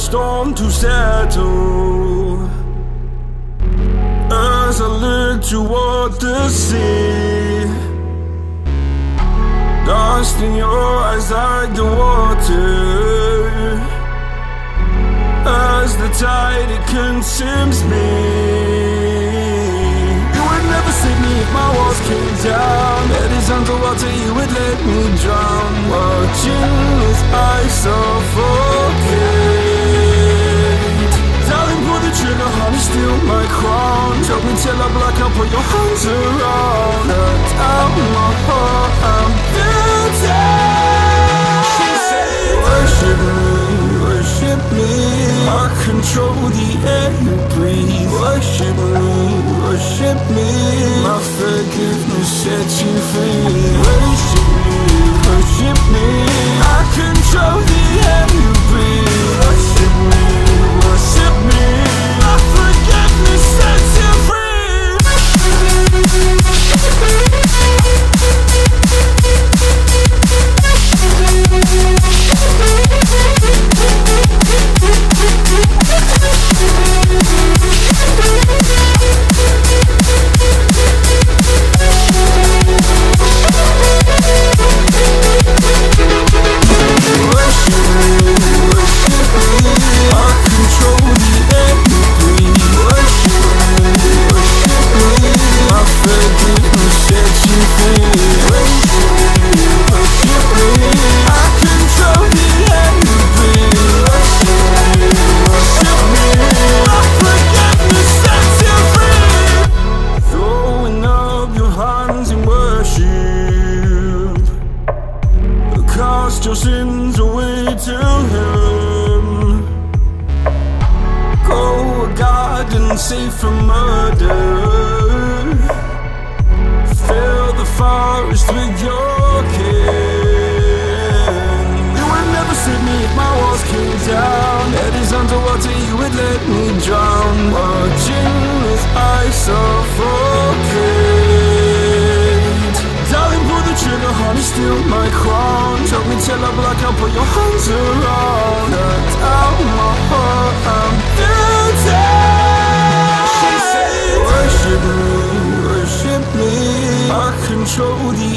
storm to settle as I look toward the sea. Dust in your eyes like the water, as the tide it consumes me. You would never save me if my walls came down. Head is underwater, you would let me drown. Watching as I suffocate. Darling, pull the trigger, honey, steal my crown. Choke me till I black out, put your hands around. Cut out my heart, I'm guilty. She said, worship me, worship me. I control the air you breathe. Worship me, worship me. My forgiveness sets you free. Worship me, worship me. I control the air you breathe. Worship me, worship me. My forgiveness sets you free. Your sins away to Him. Go a garden safe from murder. Fill the forest with your kin. You would never save me if my walls came down. Head is underwater, you would let me drown. Watching as I suffocate. Darling, pull the trigger, honey, steal my crown. Choke me till I black out, put your hands around. Cut out my heart, I'm guilty. She said, worship me, worship me. I control the